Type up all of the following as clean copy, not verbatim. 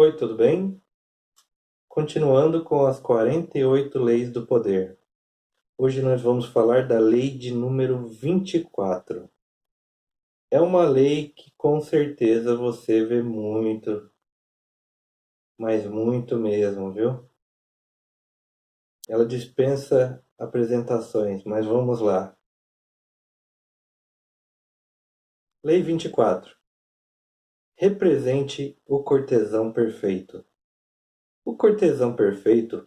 Oi, tudo bem? Continuando com as 48 leis do poder. Hoje nós vamos falar da lei de número 24. É uma lei que com certeza você vê muito, mas muito mesmo, viu? Ela dispensa apresentações, mas vamos lá. Lei 24. Represente o cortesão perfeito. O cortesão perfeito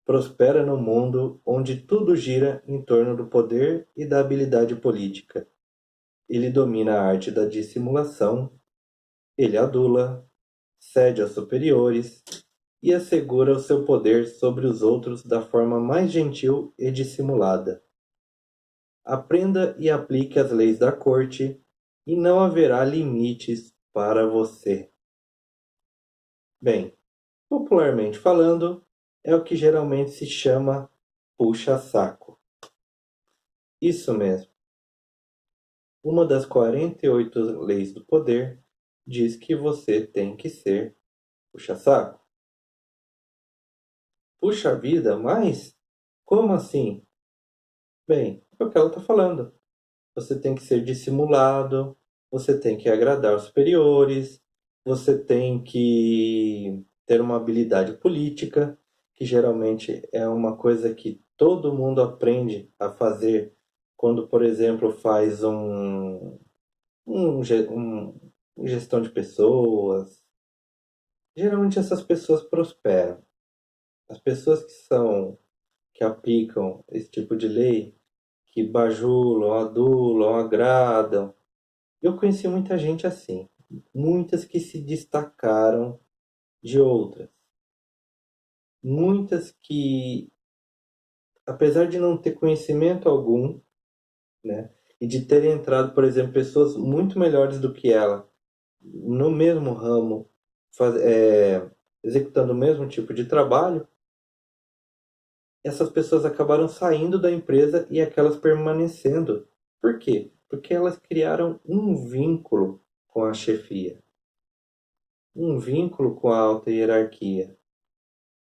prospera no mundo onde tudo gira em torno do poder e da habilidade política. Ele domina a arte da dissimulação, ele adula, cede aos superiores e assegura o seu poder sobre os outros da forma mais gentil e dissimulada. Aprenda e aplique as leis da corte, e não haverá limites para você. Bem, popularmente falando, é o que geralmente se chama puxa-saco. Isso mesmo. Uma das 48 leis do poder diz que você tem que ser puxa-saco. Puxa vida, mas como assim? Bem, é o que ela está falando. Você tem que ser dissimulado, você tem que agradar os superiores, você tem que ter uma habilidade política, que geralmente é uma coisa que todo mundo aprende a fazer quando, por exemplo, faz um gestão de pessoas. Geralmente essas pessoas prosperam. As pessoas que aplicam esse tipo de lei, que bajulam, adulam, agradam. Eu conheci muita gente assim, muitas que se destacaram de outras, muitas que, apesar de não ter conhecimento algum, né, e de terem entrado, por exemplo, pessoas muito melhores do que ela, no mesmo ramo, executando o mesmo tipo de trabalho, essas pessoas acabaram saindo da empresa e aquelas permanecendo. Por quê? Porque elas criaram um vínculo com a chefia, um vínculo com a alta hierarquia,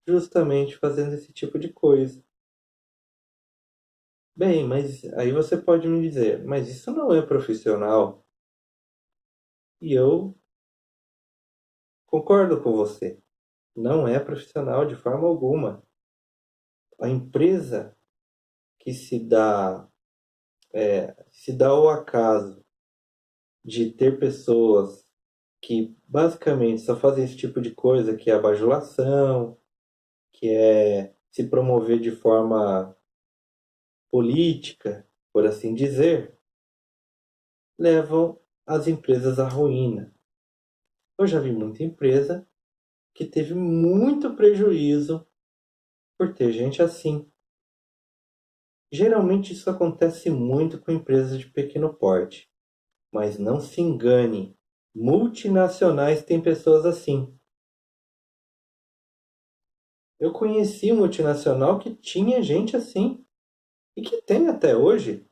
justamente fazendo esse tipo de coisa. Bem, mas aí você pode me dizer, mas isso não é profissional. E eu concordo com você. Não é profissional de forma alguma. A empresa que se dá ao acaso de ter pessoas que basicamente só fazem esse tipo de coisa, que é a bajulação, que é se promover de forma política, por assim dizer, levam as empresas à ruína. Eu já vi muita empresa que teve muito prejuízo por ter gente assim. Geralmente isso acontece muito com empresas de pequeno porte, mas não se engane, multinacionais têm pessoas assim. Eu conheci um multinacional que tinha gente assim e que tem até hoje.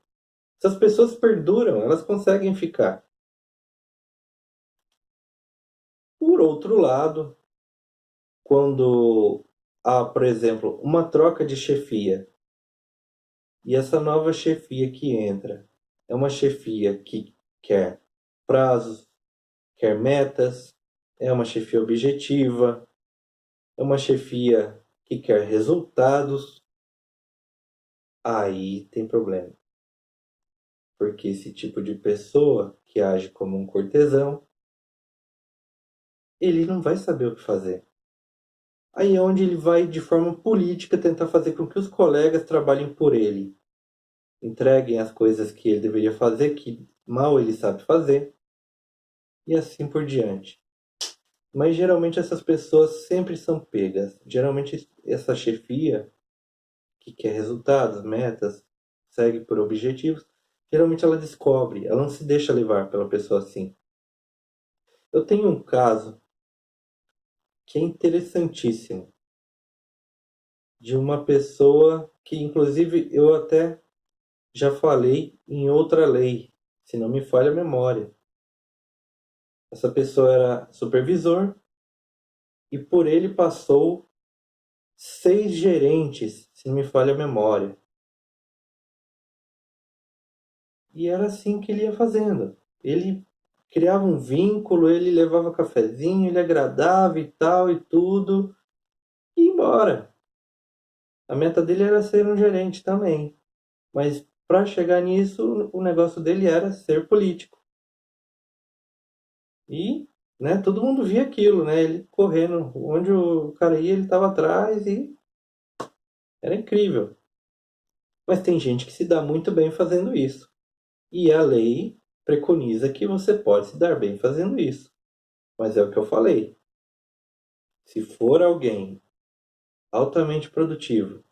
Essas pessoas perduram, elas conseguem ficar. Por outro lado, quando há, por exemplo, uma troca de chefia e essa nova chefia que entra é uma chefia que quer prazos, quer metas, é uma chefia objetiva, é uma chefia que quer resultados, aí tem problema. Porque esse tipo de pessoa que age como um cortesão, ele não vai saber o que fazer. Aí é onde ele vai, de forma política, tentar fazer com que os colegas trabalhem por ele, entreguem as coisas que ele deveria fazer, que mal ele sabe fazer, e assim por diante. Mas geralmente essas pessoas sempre são pegas. Geralmente essa chefia, que quer resultados, metas, segue por objetivos, geralmente ela descobre, ela não se deixa levar pela pessoa assim. Eu tenho um caso que é interessantíssimo, de uma pessoa que inclusive eu até já falei em outra lei, se não me falha a memória. Essa pessoa era supervisor e por ele passou 6 gerentes, se não me falha a memória. E era assim que ele ia fazendo. Ele criava um vínculo, ele levava cafezinho, ele agradava e tal e tudo, e ia embora. A meta dele era ser um gerente também. Mas para chegar nisso, o negócio dele era ser político. E, né, todo mundo via aquilo, né? Ele correndo, onde o cara ia, ele estava atrás e era incrível. Mas tem gente que se dá muito bem fazendo isso. E a lei preconiza que você pode se dar bem fazendo isso. Mas é o que eu falei. Se for alguém altamente produtivo,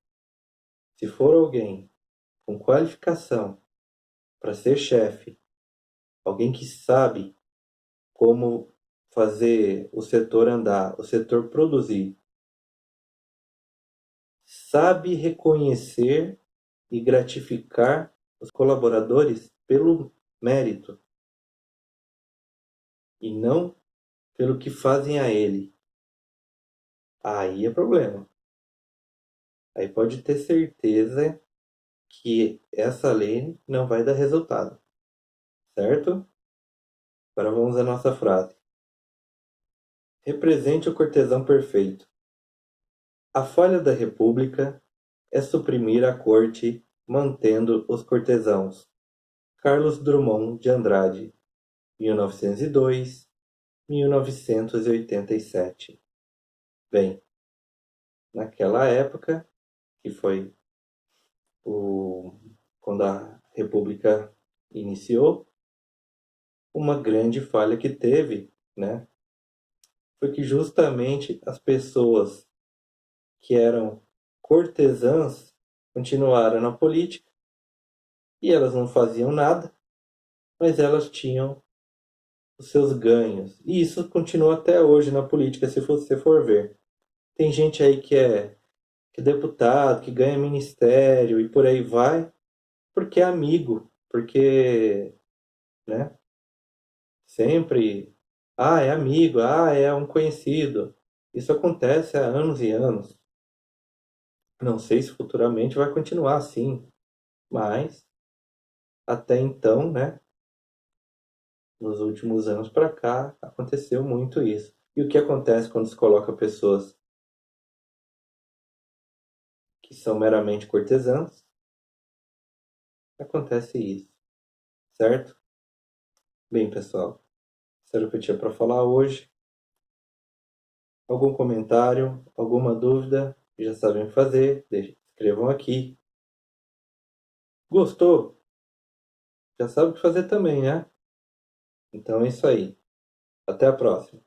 se for alguém com qualificação para ser chefe, alguém que sabe como fazer o setor andar, o setor produzir, sabe reconhecer e gratificar os colaboradores pelo mérito e não pelo que fazem a ele. Aí é problema. Aí pode ter certeza que essa lei não vai dar resultado, certo? Agora vamos à nossa frase. Represente o cortesão perfeito. A falha da República é suprimir a corte mantendo os cortesãos. Carlos Drummond de Andrade, 1902, 1987. Bem, naquela época, que foi o, quando a República iniciou, uma grande falha que teve, né, foi que justamente as pessoas que eram cortesãs continuaram na política e elas não faziam nada, mas elas tinham os seus ganhos. E isso continua até hoje na política, se você for ver. Tem gente aí que é deputado, que ganha ministério e por aí vai, porque é amigo, porque, né, sempre, é amigo, é um conhecido. Isso acontece há anos e anos. Não sei se futuramente vai continuar assim, mas até então, né, nos últimos anos para cá, aconteceu muito isso. E o que acontece quando se coloca pessoas que são meramente cortesãs? Acontece isso, certo? Bem, pessoal, isso era o que eu tinha para falar hoje. Algum comentário, alguma dúvida, já sabem o que fazer, escrevam aqui. Gostou? Já sabe o que fazer também, né? Então é isso aí. Até a próxima.